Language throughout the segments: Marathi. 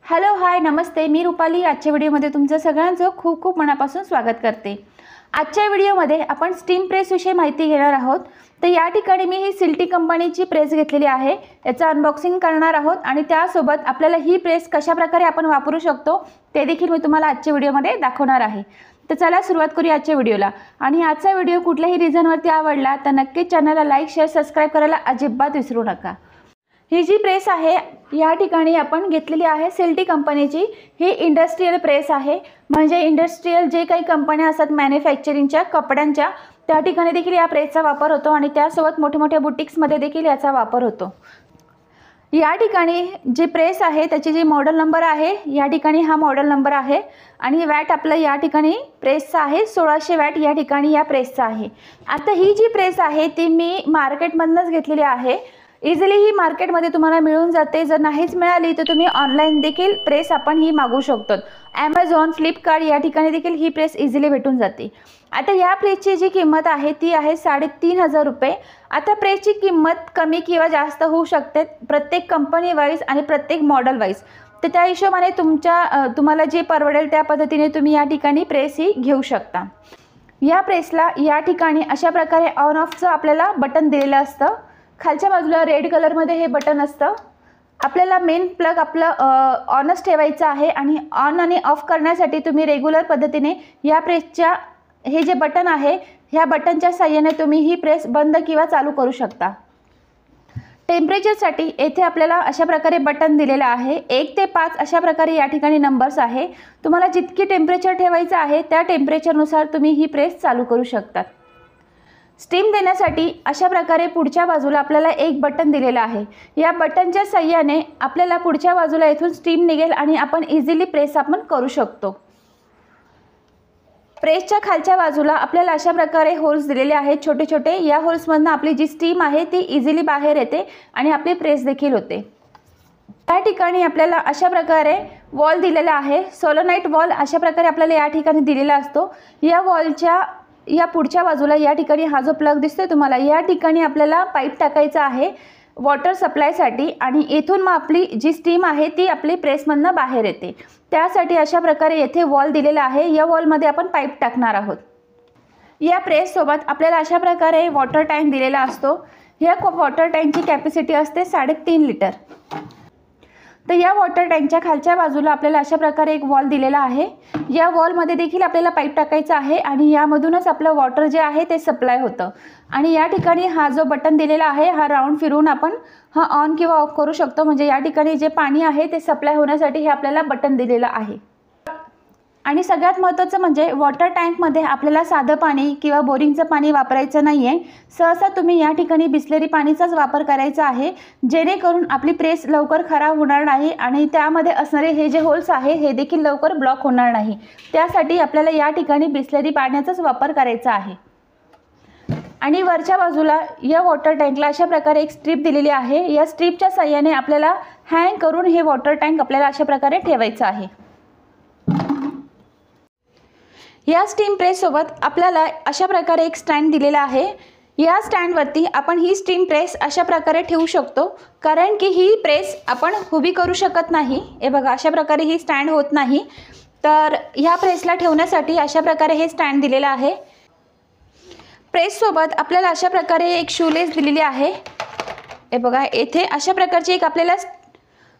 हॅलो हाय नमस्ते, मी रुपाली आजच्या व्हिडिओमध्ये तुमचं सगळ्यांचं खूप खूप मनापासून स्वागत करते। आजच्या व्हिडिओमध्ये आपण स्टीम प्रेस विषयी माहिती घेणार आहोत। तर या ठिकाणी मी ही सिल्टी कंपनीची प्रेस घेतलेली आहे, याचं अनबॉक्सिंग करणार आहोत आणि त्यासोबत आपल्याला ही प्रेस कशा प्रकारे आपण वापरू शकतो ते देखील मी तुम्हाला आजच्या व्हिडिओमध्ये दाखवणार आहे। तर चला सुरुवात करूया आजच्या व्हिडिओला। आणि आजचा व्हिडिओ कुठल्याही रिझनवरती आवडला तर नक्कीच चॅनलला लाईक शेअर सबस्क्राइब करायला अजिबात विसरू नका। ही जी प्रेस आहे या ठिकाणी आपण घेतलेली आहे सिल्टी कंपनीची। ही इंडस्ट्रियल प्रेस आहे, म्हणजे इंडस्ट्रियल जे काही कंपन्या असतात मॅन्युफॅक्चरिंगच्या कपड्यांच्या त्या ठिकाणी देखील या प्रेसचा वापर होतो आणि त्यासोबत मोठ्या बुटिक्समध्ये देखील याचा वापर होतो। या ठिकाणी जी प्रेस आहे त्याची जी मॉडेल नंबर आहे, या ठिकाणी हा मॉडेल नंबर आहे आणि वॅट आपलं या ठिकाणी प्रेसचा आहे 1600 वॅट या ठिकाणी या प्रेसचा आहे। आता ही जी प्रेस आहे ती मी मार्केटमधूनच घेतलेली आहे। इझिली ही मार्केटमध्ये तुम्हाला मिळून जाते। जर नाहीच मिळाली तर तुम्ही ऑनलाईन देखील प्रेस आपण ही मागवू शकतो। ॲमेझॉन फ्लिपकार्ट या ठिकाणी देखील ही प्रेस इझिली भेटून जाते। आता या प्रेसची जी किंमत आहे ती आहे 3500 रुपये। आता प्रेसची किंमत कमी किंवा जास्त होऊ शकते प्रत्येक कंपनी वाईज आणि प्रत्येक मॉडेल वाईज। तर त्या हिशोबाने तुम्हाला जे परवडेल त्या पद्धतीने तुम्ही या ठिकाणी प्रेस ही घेऊ शकता। या प्रेसला या ठिकाणी अशा प्रकारे ऑन ऑफचं आपल्याला बटन दिलेलं असतं। खालच्या बाजूला रेड कलरमध्ये हे बटन असतं। आपल्याला मेन प्लग आपलं ऑनच ठेवायचं आहे आणि ऑन आणि ऑफ करण्यासाठी तुम्ही रेग्युलर पद्धतीने या प्रेसच्या हे जे बटन आहे ह्या बटनच्या साहाय्याने तुम्ही ही प्रेस बंद किंवा चालू करू शकता। टेम्परेचरसाठी येथे आपल्याला अशा प्रकारे बटन दिलेलं आहे। 1 ते 5 अशा प्रकारे या ठिकाणी नंबर्स आहे। तुम्हाला जितकी टेम्परेचर ठेवायचं आहे त्या टेम्परेचरनुसार तुम्ही ही प्रेस चालू करू शकता। स्टीम देण्यासाठी अशा प्रकारे पुढच्या बाजूला आपल्याला एक बटन दिलेलं आहे। या बटनच्या साहाय्याने आपल्याला पुढच्या बाजूला इथून स्टीम निघेल आणि आपण इझिली प्रेस आपण करू शकतो। प्रेसच्या खालच्या बाजूला आपल्याला अशा प्रकारे होल्स दिलेले आहेत छोटे छोटे। या होल्समधून आपली जी स्टीम आहे ती इझिली बाहेर येते आणि आपली प्रेस देखील होते। या ठिकाणी आपल्याला अशा प्रकारे वॉल दिलेला आहे, सोलोनाइट वॉल अशा प्रकारे आपल्याला या ठिकाणी दिलेला असतो। या वॉलच्या या पुढच्या बाजूला या ठिकाणी हा जो प्लग दिसतोय तुम्हाला, या ठिकाणी आपल्याला पाईप टाकायचा आहे वॉटर सप्लायसाठी आणि इथून मग आपली जी स्टीम आहे ती आपली प्रेसमधनं बाहेर येते। त्यासाठी अशा प्रकारे येथे वॉल दिलेला आहे, या वॉलमध्ये आपण पाईप टाकणार आहोत। या प्रेससोबत आपल्याला अशा प्रकारे वॉटर टँक दिलेला असतो। या वॉटर टँकची कॅपॅसिटी असते 3.5 लिटर। तर या वॉटर टँकच्या खालच्या बाजूला आपल्याला अशा प्रकारे एक वॉल दिलेला आहे। या वॉलमध्ये देखील आपल्याला पाईप टाकायचा आहे आणि यामधूनच आपलं वॉटर जे आहे ते सप्लाय होतं। आणि या ठिकाणी हा जो बटन दिलेला आहे हा राऊंड फिरून आपण हा ऑन किंवा ऑफ करू शकतो। म्हणजे या ठिकाणी जे पाणी आहे ते सप्लाय होण्यासाठी हे आपल्याला बटन दिलेलं आहे। आणि सगळ्यात महत्त्वाचं म्हणजे वॉटर टँकमध्ये आपल्याला साधं पाणी किंवा बोरिंगचं पाणी वापरायचं नाही आहे। सहसा तुम्ही या ठिकाणी बिसलेरी पाणीचाच वापर करायचा आहे, जेणेकरून आपली प्रेस लवकर खराब होणार नाही आणि त्यामध्ये असणारे हे जे होल्स आहे हे देखील लवकर ब्लॉक होणार नाही। त्यासाठी आपल्याला या ठिकाणी बिसलेरी पाण्याचाच वापर करायचा आहे। आणि वरच्या बाजूला या वॉटर टँकला अशा प्रकारे एक स्ट्रीप दिलेली आहे। या स्ट्रीपच्या साहाय्याने आपल्याला हँग करून हे वॉटर टँक आपल्याला अशा प्रकारे ठेवायचं आहे। या स्टीम प्रेस सोबत आपल्याला अशा प्रकारे एक स्टँड दिलेला आहे। या स्टँडवरती आपण ही स्टीम प्रेस अशा प्रकारे ठेवू शकतो, कारण की ही प्रेस आपण उभी करू शकत नाही। हे बघा अशा प्रकारे ही स्टँड होत नाही, तर ह्या प्रेसला ठेवण्यासाठी अशा प्रकारे हे स्टँड दिलेलं आहे। प्रेससोबत आपल्याला अशा प्रकारे एक शूलेस दिलेली आहे। हे बघा येथे अशा प्रकारची एक आपल्याला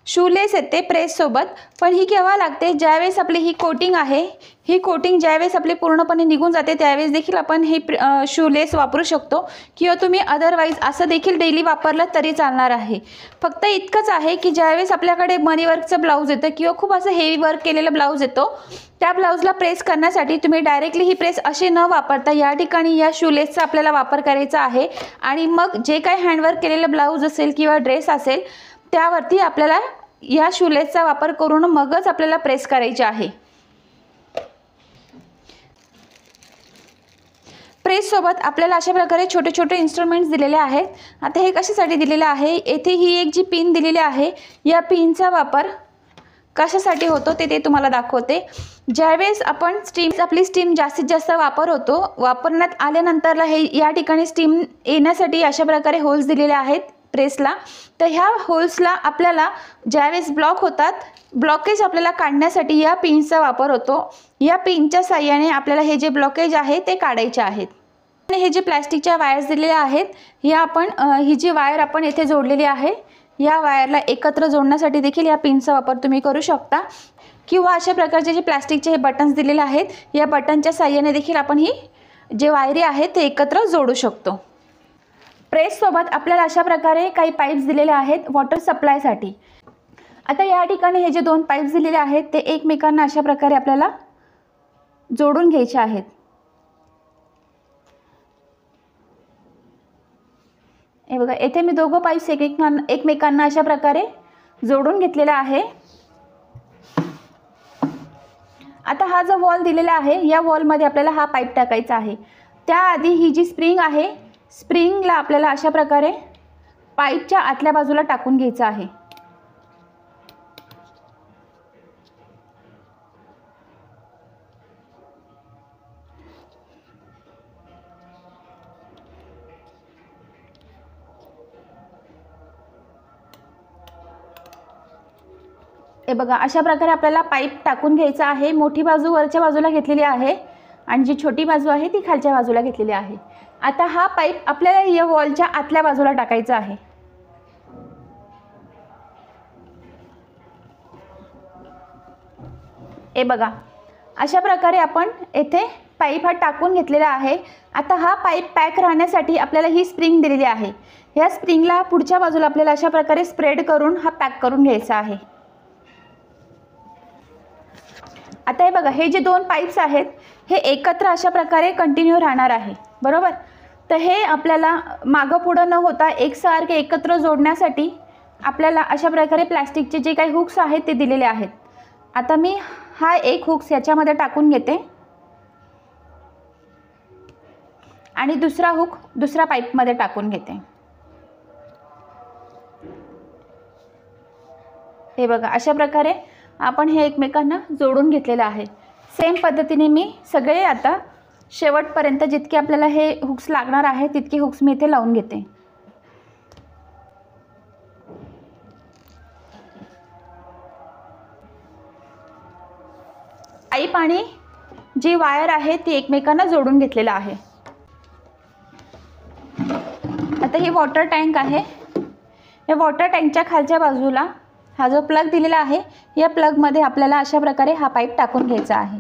शूलेस येते प्रेससोबत, पण ही केव्हा लागते ज्यावेळेस आपली ही कोटिंग आहे, ही कोटिंग ज्यावेळेस आपली पूर्णपणे निघून जाते त्यावेळेस देखील आपण ही शूलेस वापरू शकतो किंवा तुम्ही अदरवाईज असं देखील डेली वापरलं तरी चालणार आहे। फक्त इतकंच आहे की ज्यावेळेस आपल्याकडे मनी वर्कचं ब्लाऊज येतं किंवा खूप असं हेवी वर्क केलेलं ब्लाऊज येतो, त्या ब्लाऊजला प्रेस करण्यासाठी तुम्ही डायरेक्टली ही प्रेस अशी न वापरता या ठिकाणी या शूलेसचा आपल्याला वापर करायचा आहे। आणि मग जे काही हँडवर्क केलेलं ब्लाऊज असेल किंवा ड्रेस असेल त्यावरती आपल्याला या शूलेसचा वापर करून मगच आपल्याला प्रेस करायची आहे। प्रेससोबत आपल्याला अशा प्रकारे छोटे छोटे इन्स्ट्रुमेंट्स दिलेले आहेत। आता हे कशासाठी दिलेलं आहे, येथे ही एक जी पिन दिलेली आहे या पिनचा वापर कशासाठी होतो ते तुम्हाला दाखवते। ज्यावेळेस आपण आपली स्टीम जास्तीत जास्त वापरण्यात आल्यानंतरला हे या ठिकाणी स्टीम येण्यासाठी अशा प्रकारे होल्स दिलेले आहेत प्रेसला, तर ह्या होल्सला आपल्याला ज्यावेळेस ब्लॉक होतात, ब्लॉकेज आपल्याला काढण्यासाठी या पिनचा वापर होतो. या पिनच्या साहाय्याने आपल्याला हे जे ब्लॉकेज आहे ते काढायचे आहेत. आणि हे जे प्लॅस्टिकच्या वायर्स दिलेल्या आहेत, या आपण ही जी वायर आपण येथे जोडलेली आहे, या वायरला एकत्र जोडण्यासाठी देखील या पिनचा वापर तुम्ही करू शकता. किंवा अशा प्रकारचे जे प्लॅस्टिकचे हे बटन्स दिलेले आहेत, या बटनच्या साहाय्याने देखील आपण ही जे वायरी आहेत ते एकत्र जोडू शकतो. प्रेससोबत आपल्याला अशा प्रकारे काही पाईप्स दिलेले आहेत वॉटर सप्लायसाठी. आता या ठिकाणी हे जे 2 पाईप्स दिलेले आहेत ते एकमेकांना अशा प्रकारे आपल्याला जोडून घ्यायचे आहेत. हे बघा, येथे मी दोघं पाईप्स एकमेकांना अशा प्रकारे जोडून घेतलेला आहे. आता हा जो वॉल दिलेला आहे, या वॉलमध्ये आपल्याला हा पाईप टाकायचा आहे. त्याआधी ही जी स्प्रिंग आहे, स्प्रिंगला आपल्याला अशा प्रकारे पाईपच्या आतल्या बाजूला टाकून घ्यायचं आहे. हे बघा, अशा प्रकारे आपल्याला पाईप टाकून घ्यायचा आहे. मोठी बाजू वरच्या बाजूला घेतलेली आहे आणि जी छोटी बाजू आहे ती खालच्या बाजूला घेतलेली आहे. आता हा पाईप आपल्याला या वॉलच्या आतल्या बाजूला टाकायचा आहे. हे बघा, अशा प्रकारे आपण येथे पाईप हा टाकून घेतलेला आहे. आता हा पाईप पॅक राहण्यासाठी आपल्याला ही स्प्रिंग दिलेली आहे. या स्प्रिंगला पुढच्या बाजूला आपल्याला अशा प्रकारे स्प्रेड करून हा पॅक करून घ्यायचा आहे. आता हे बघा, हे जे 2 पाईप्स आहेत हे एकत्र अशा प्रकारे कंटिन्यू राहणार आहे, बरोबर. तर हे आपल्याला मागं पुढं न होता एकसारखे एकत्र जोडण्यासाठी आपल्याला अशा प्रकारे प्लॅस्टिकचे जे काही हुक्स आहेत ते दिलेले आहेत. आता मी हा एक हुक्स याच्यामध्ये टाकून घेते आणि दुसरा हुक दुसऱ्या पाईपमध्ये टाकून घेते. हे बघा, अशा प्रकारे आपण हे एकमेकांना जोडून घेतलेलं आहे. सेम पद्धतीने मी सगळे आता शेवटपर्यंत जितके आपल्याला हे हुक्स लागणार आहे तितके हुक्स मी इथे लावून घेते. पाईप आणि जी वायर आहे ती एकमेकांना जोडून घेतलेलं आहे. आता ही वॉटर टँक आहे. या वॉटर टँकच्या खालच्या बाजूला हा जो प्लग दिलेला आहे, या प्लगमध्ये आपल्याला अशा प्रकारे हा पाईप टाकून घ्यायचा आहे.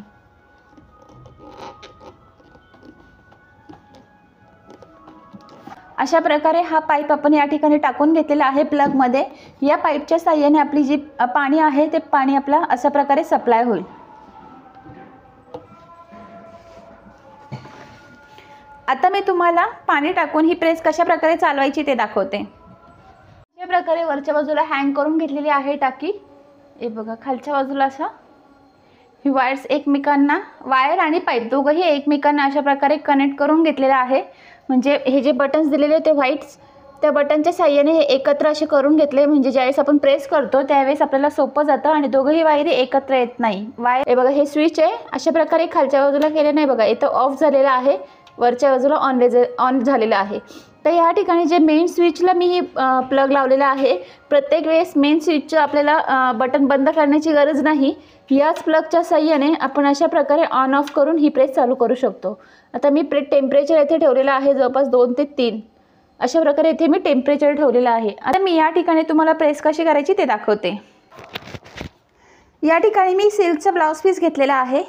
अशा प्रकारे हा पाईप आपण या ठिकाणी टाकून घेतलेला आहे प्लगमध्ये. या पाईपच्या साहाय्याने आपली जी पाणी आहे ते पाणी आपला अशा प्रकारे सप्लाय होईल. आता मी तुम्हाला पाणी टाकून ही प्रेस कशा प्रकारे चालवायची ते दाखवते. अशा प्रकारे वरच्या बाजूला हँग करून घेतलेली आहे टाकी. हे बघा, खालच्या बाजूला असा ही वायर्स एकमेकांना, वायर आणि पाईप दोघंही एकमेकांना अशा प्रकारे कनेक्ट करून घेतलेलं आहे. म्हणजे हे जे बटन्स दिलेले ते व्हाईट्स, त्या बटनच्या साहाय्याने हे एकत्र असे करून घेतले. म्हणजे ज्यावेळेस आपण प्रेस करतो त्यावेळेस आपल्याला सोपं जातं आणि दोघंही वायरी एकत्र येत नाही. वायर हे बघा, हे स्विच आहे. अशा प्रकारे खालच्या बाजूला केले नाही, बघा इथं ऑफ झालेलं आहे, वरच्या बाजूला ऑन झालेलं आहे. तर या ठिकाणी जे मेन स्विचला मी ही प्लग लावलेला आहे. प्रत्येक वेळेस मेन स्विचचं आपल्याला बटन बंद करण्याची गरज नाही. याच प्लगच्या साहाय्याने आपण अशा प्रकारे ऑन ऑफ करून ही प्रेस चालू करू शकतो. आता मी टेम्परेचर येथे ठेवलेलं आहे जवळपास 2 ते 3. अशा प्रकारे इथे मी टेम्परेचर ठेवलेलं आहे. आता मी या ठिकाणी तुम्हाला प्रेस कशी करायची ते दाखवते. या ठिकाणी मी सिल्कचा ब्लाऊज पीस घेतलेला आहे.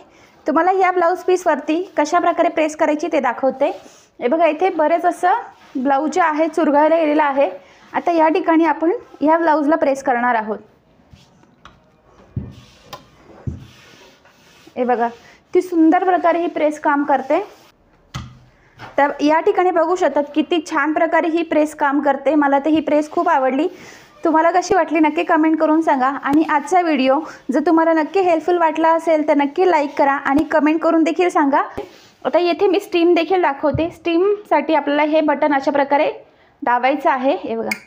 तुम्हाला या ब्लाऊज पीसवरती कशा प्रकारे प्रेस करायची ते दाखवते. हे बघा, इथे बरेच असं ब्लाऊज जे आहे चुरगाळला गेलेलं आहे. आता या ठिकाणी आपण या ब्लाऊजला प्रेस करणार आहोत. हे बघा, ती सुंदर प्रकारे ही प्रेस काम करते. तर या ठिकाणी बघू शकतात किती छान प्रकारे ही प्रेस काम करते. मला तर ही प्रेस खूप आवडली. तुम्हाला कशी वाटली नक्की कमेंट करून सांगा. आणि आजचा व्हिडिओ जर तुम्हाला नक्की हेल्पफुल वाटला असेल तर नक्की लाईक करा आणि कमेंट करून देखील सांगा. आता येथे मी स्टीम देखील दाखवते. स्टीमसाठी आपल्याला हे बटन अशा प्रकारे दाबायचं आहे. हे बघा,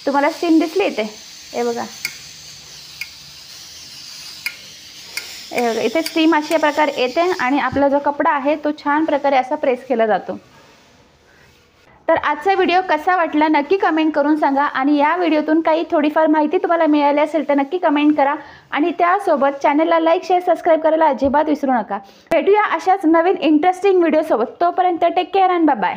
तुम्हाला स्टीम दिसली इथे. हे बघा, इथे स्टीम अशा प्रकारे येते आणि आपला जो कपडा आहे तो छान प्रकारे असा प्रेस केला जातो. तर आजचा व्हिडिओ कसा वाटला नक्की कमेंट करून सांगा आणि या व्हिडिओतून काही थोडीफार माहिती तुम्हाला मिळाली असेल तर नक्की कमेंट करा आणि त्यासोबत चॅनलला लाईक शेअर सबस्क्राईब करायला अजिबात विसरू नका। भेटूया अशाच नवीन इंटरेस्टिंग व्हिडिओ सोबत। तोपर्यंत take care and bye bye.